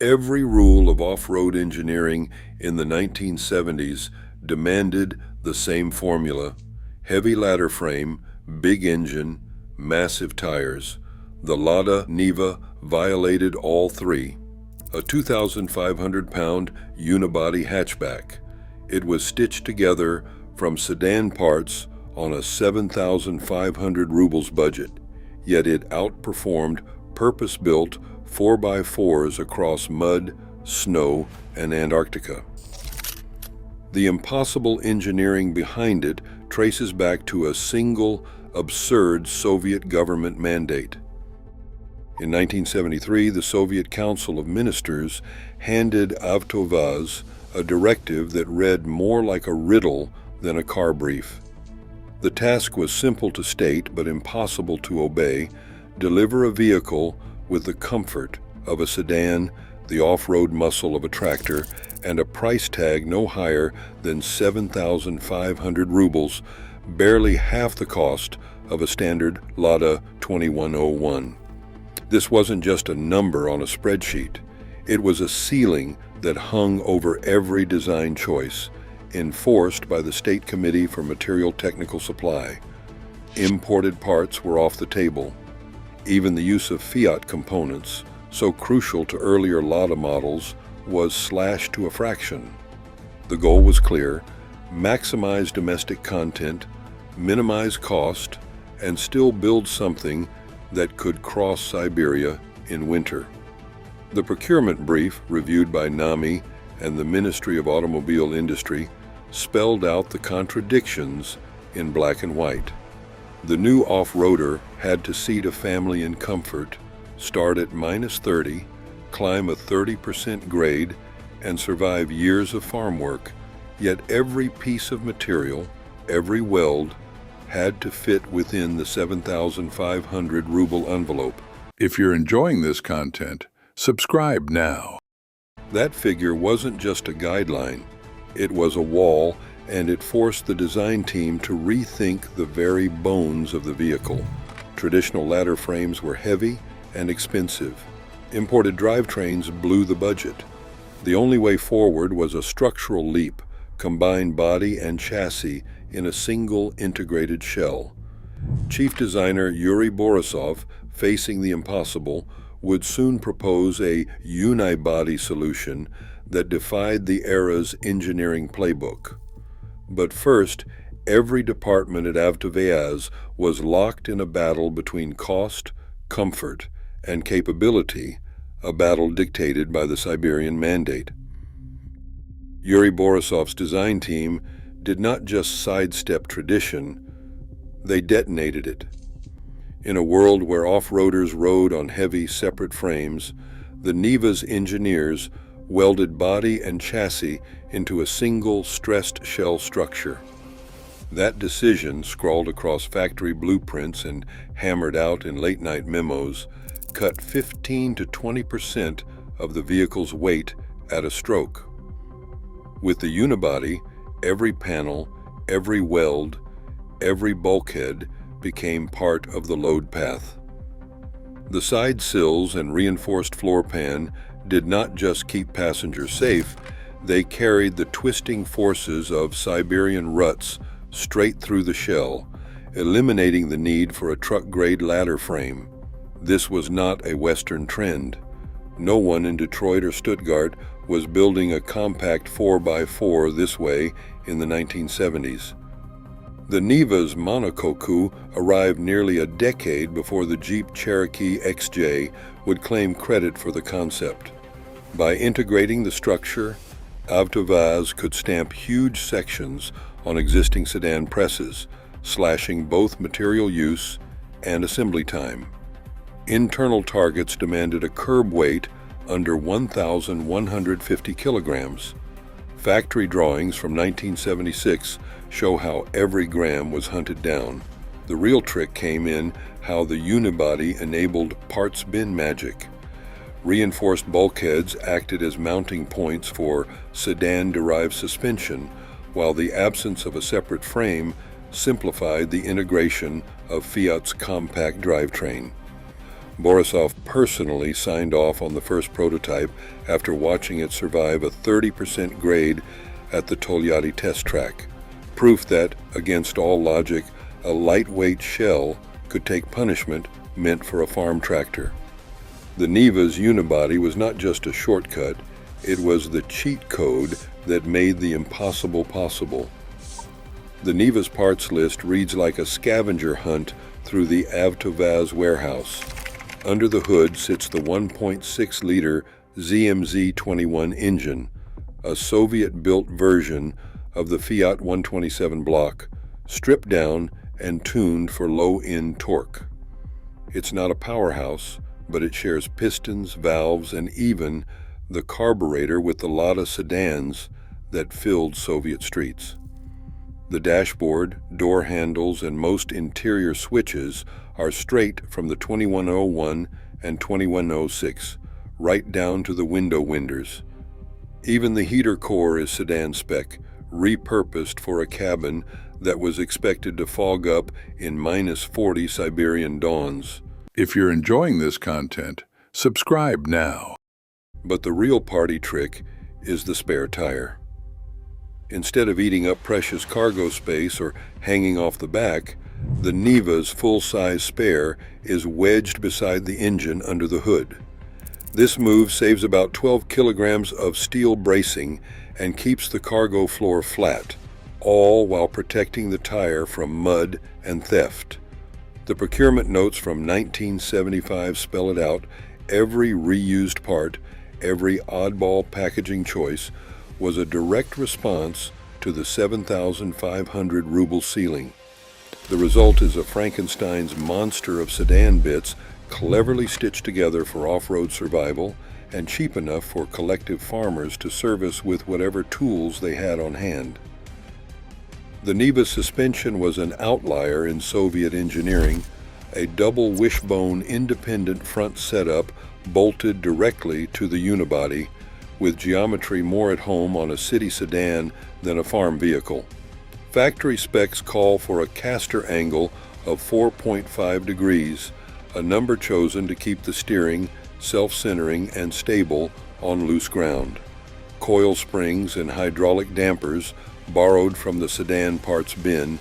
Every rule of off-road engineering in the 1970s demanded the same formula: heavy ladder frame, big engine, massive tires. The Lada Niva violated all three. A 2,500-pound unibody hatchback. It was stitched together from sedan parts on a 7,500 rubles budget, yet it outperformed purpose-built 4x4s across mud, snow, and Antarctica. The impossible engineering behind it traces back to a single, absurd Soviet government mandate. In 1973, the Soviet Council of Ministers handed AvtoVAZ a directive that read more like a riddle than a car brief. The task was simple to state but impossible to obey: deliver a vehicle with the comfort of a sedan, the off-road muscle of a tractor, and a price tag no higher than 7,500 rubles, barely half the cost of a standard Lada 2101. This wasn't just a number on a spreadsheet. It was a ceiling that hung over every design choice, enforced by the State Committee for Material Technical Supply. Imported parts were off the table. Even the use of Fiat components, so crucial to earlier Lada models, was slashed to a fraction. The goal was clear: maximize domestic content, minimize cost, and still build something that could cross Siberia in winter. The procurement brief, reviewed by NAMI and the Ministry of Automobile Industry, spelled out the contradictions in black and white. The new off-roader had to seat a family in comfort, start at -30, climb a 30% grade, and survive years of farm work, yet every piece of material, every weld, had to fit within the 7,500 ruble envelope. If you're enjoying this content, subscribe now. That figure wasn't just a guideline, it was a wall, and it forced the design team to rethink the very bones of the vehicle. Traditional ladder frames were heavy and expensive. Imported drivetrains blew the budget. The only way forward was a structural leap: combine body and chassis in a single integrated shell. Chief designer Yuri Borisov, facing the impossible, would soon propose a unibody solution that defied the era's engineering playbook. But first, every department at AvtoVAZ was locked in a battle between cost, comfort, and capability, a battle dictated by the Siberian Mandate. Yuri Borisov's design team did not just sidestep tradition, they detonated it. In a world where off-roaders rode on heavy, separate frames, the Niva's engineers welded body and chassis into a single stressed shell structure. That decision, scrawled across factory blueprints and hammered out in late-night memos, cut 15 to 20% of the vehicle's weight at a stroke. With the unibody, every panel, every weld, every bulkhead became part of the load path. The side sills and reinforced floor pan did not just keep passengers safe, they carried the twisting forces of Siberian ruts straight through the shell, eliminating the need for a truck-grade ladder frame. This was not a Western trend. No one in Detroit or Stuttgart was building a compact 4x4 this way in the 1970s. The Niva's monocoque arrived nearly a decade before the Jeep Cherokee XJ would claim credit for the concept. By integrating the structure, AvtoVAZ could stamp huge sections on existing sedan presses, slashing both material use and assembly time. Internal targets demanded a curb weight under 1,150 kilograms. Factory drawings from 1976 show how every gram was hunted down. The real trick came in how the unibody enabled parts-bin magic. Reinforced bulkheads acted as mounting points for sedan-derived suspension, while the absence of a separate frame simplified the integration of Fiat's compact drivetrain. Borisov personally signed off on the first prototype after watching it survive a 30% grade at the Tolyatti test track, proof that, against all logic, a lightweight shell could take punishment meant for a farm tractor. The Niva's Unibody was not just a shortcut, it was the cheat code that made the impossible possible. The Niva's parts list reads like a scavenger hunt through the Avtovaz warehouse. Under the hood sits the 1.6-liter ZMZ-21 engine, a Soviet-built version of the Fiat 127 block, stripped down and tuned for low-end torque. It's not a powerhouse, but it shares pistons, valves, and even the carburetor with the Lada sedans that filled Soviet streets. The dashboard, door handles, and most interior switches are straight from the 2101 and 2106, right down to the window winders. Even the heater core is sedan spec, repurposed for a cabin that was expected to fog up in -40 Siberian dawns. If you're enjoying this content, subscribe now. But the real party trick is the spare tire. Instead of eating up precious cargo space or hanging off the back, the Niva's full-size spare is wedged beside the engine under the hood. This move saves about 12 kilograms of steel bracing and keeps the cargo floor flat, all while protecting the tire from mud and theft. The procurement notes from 1975 spell it out. Every reused part, every oddball packaging choice was a direct response to the 7,500 ruble ceiling. The result is a Frankenstein's monster of sedan bits cleverly stitched together for off-road survival and cheap enough for collective farmers to service with whatever tools they had on hand. The Niva's suspension was an outlier in Soviet engineering, a double wishbone independent front setup bolted directly to the unibody, with geometry more at home on a city sedan than a farm vehicle. Factory specs call for a caster angle of 4.5 degrees, a number chosen to keep the steering self-centering and stable on loose ground. Coil springs and hydraulic dampers, borrowed from the sedan parts bin,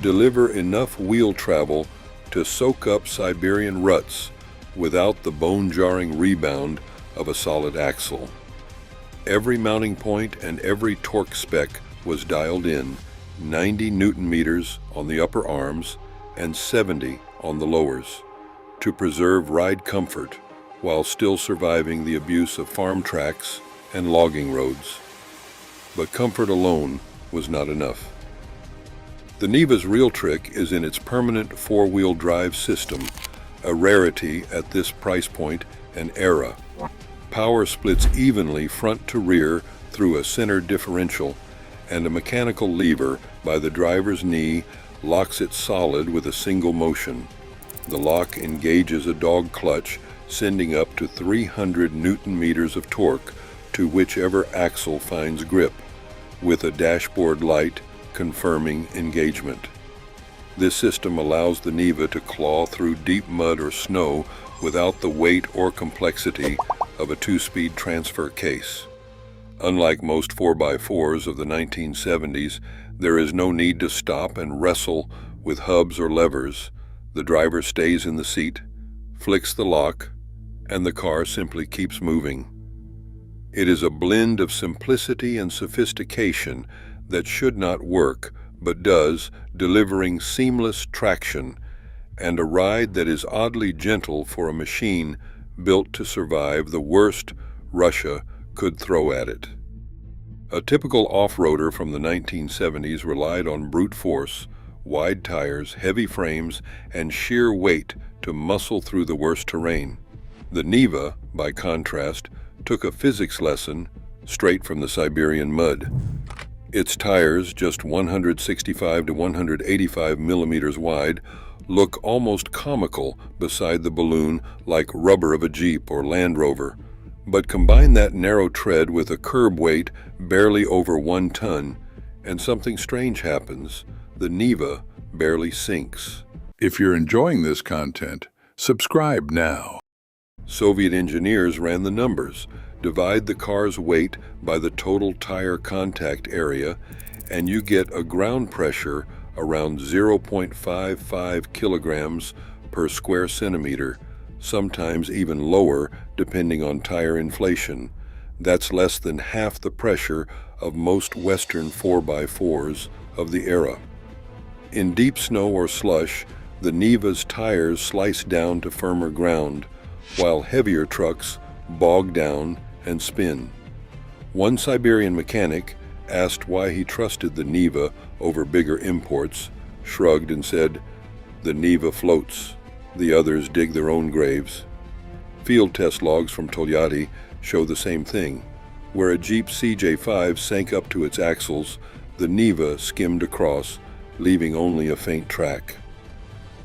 deliver enough wheel travel to soak up Siberian ruts without the bone-jarring rebound of a solid axle. Every mounting point and every torque spec was dialed in, 90 Newton meters on the upper arms and 70 on the lowers, to preserve ride comfort while still surviving the abuse of farm tracks and logging roads. But comfort alone was not enough. The Niva's real trick is in its permanent four-wheel drive system, a rarity at this price point and era. Power splits evenly front to rear through a center differential, and a mechanical lever by the driver's knee locks it solid with a single motion. The lock engages a dog clutch, sending up to 300 Newton meters of torque to whichever axle finds grip, with a dashboard light confirming engagement. This system allows the Niva to claw through deep mud or snow without the weight or complexity of a two-speed transfer case. Unlike most 4x4s of the 1970s, there is no need to stop and wrestle with hubs or levers. The driver stays in the seat, flicks the lock, and the car simply keeps moving. It is a blend of simplicity and sophistication that should not work, but does, delivering seamless traction and a ride that is oddly gentle for a machine built to survive the worst Russia could throw at it. A typical off-roader from the 1970s relied on brute force, wide tires, heavy frames, and sheer weight to muscle through the worst terrain. The Niva, by contrast, took a physics lesson straight from the Siberian mud. Its tires, just 165 to 185 millimeters wide, look almost comical beside the balloon like rubber of a Jeep or Land Rover. But combine that narrow tread with a curb weight barely over 1 ton, and something strange happens. The Niva barely sinks. If you're enjoying this content, Subscribe now. Soviet engineers ran the numbers. Divide the car's weight by the total tire contact area, and you get a ground pressure around 0.55 kilograms per square centimeter, sometimes even lower depending on tire inflation. That's less than half the pressure of most Western 4x4s of the era. In deep snow or slush, the Niva's tires slice down to firmer ground, while heavier trucks bog down and spin. One Siberian mechanic, asked why he trusted the Niva over bigger imports, shrugged and said, "The Niva floats. The others dig their own graves." Field test logs from Tolyatti show the same thing. Where a Jeep CJ5 sank up to its axles, the Niva skimmed across, leaving only a faint track.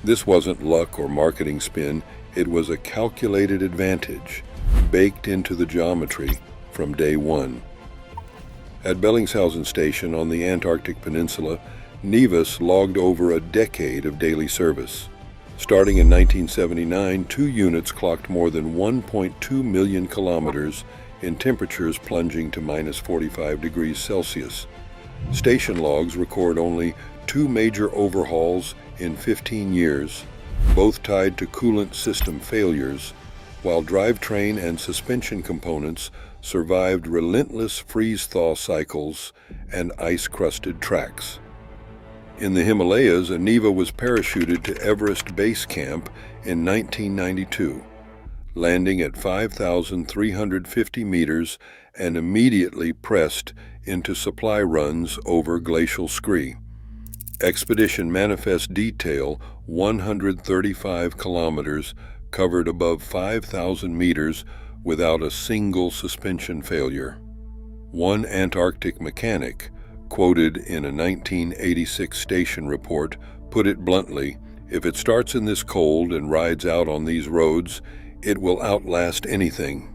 This wasn't luck or marketing spin, it was a calculated advantage, baked into the geometry from day one. At Bellingshausen Station on the Antarctic Peninsula, Nivas logged over a decade of daily service. Starting in 1979, 2 units clocked more than 1.2 million kilometers in temperatures plunging to minus 45 degrees Celsius. Station logs record only 2 major overhauls in 15 years, both tied to coolant system failures, while drivetrain and suspension components survived relentless freeze-thaw cycles and ice-crusted tracks. In the Himalayas, a Niva was parachuted to Everest Base Camp in 1992, landing at 5,350 meters and immediately pressed into supply runs over glacial scree. Expedition Manifest detail 135 kilometers covered above 5,000 meters without a single suspension failure. One Antarctic mechanic, quoted in a 1986 station report, put it bluntly, "If it starts in this cold and rides out on these roads, it will outlast anything."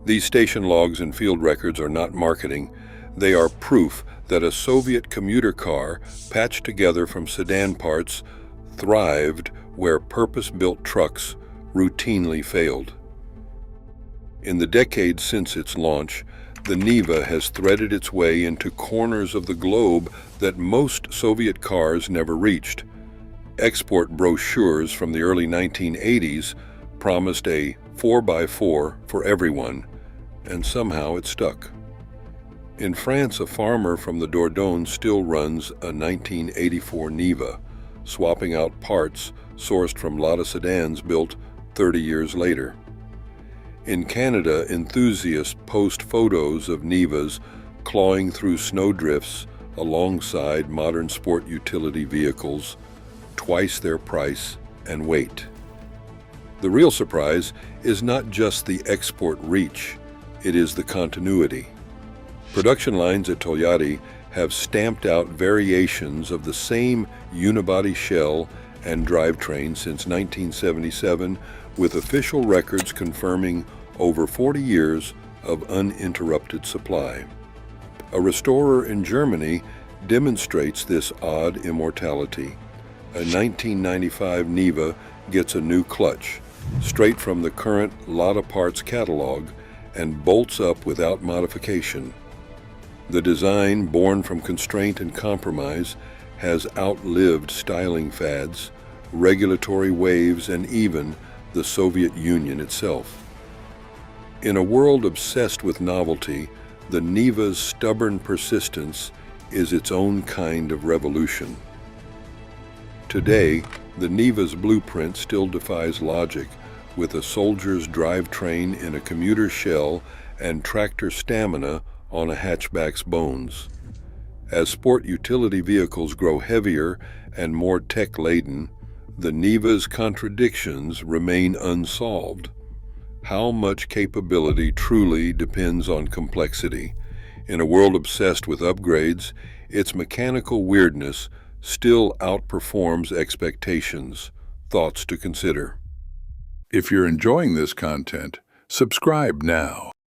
These station logs and field records are not marketing. They are proof that a Soviet commuter car, patched together from sedan parts, thrived where purpose-built trucks routinely failed. In the decades since its launch, the Niva has threaded its way into corners of the globe that most Soviet cars never reached. Export brochures from the early 1980s promised a 4x4 for everyone, and somehow it stuck. In France, a farmer from the Dordogne still runs a 1984 Niva, swapping out parts sourced from Lada sedans built 30 years later. In Canada, enthusiasts post photos of Nivas clawing through snowdrifts alongside modern sport utility vehicles, twice their price and weight. The real surprise is not just the export reach, it is the continuity. Production lines at Tolyatti have stamped out variations of the same unibody shell and drivetrain since 1977, with official records confirming over 40 years of uninterrupted supply. A restorer in Germany demonstrates this odd immortality. A 1995 Niva gets a new clutch, straight from the current Lada parts catalog, and bolts up without modification. The design, born from constraint and compromise, has outlived styling fads, regulatory waves, and even the Soviet Union itself. In a world obsessed with novelty, the Niva's stubborn persistence is its own kind of revolution. Today, the Niva's blueprint still defies logic, with a soldier's drivetrain in a commuter shell and tractor stamina on a hatchback's bones. As sport utility vehicles grow heavier and more tech-laden, the Niva's contradictions remain unsolved. How much capability truly depends on complexity? In a world obsessed with upgrades, its mechanical weirdness still outperforms expectations. Thoughts to consider. If you're enjoying this content, subscribe now.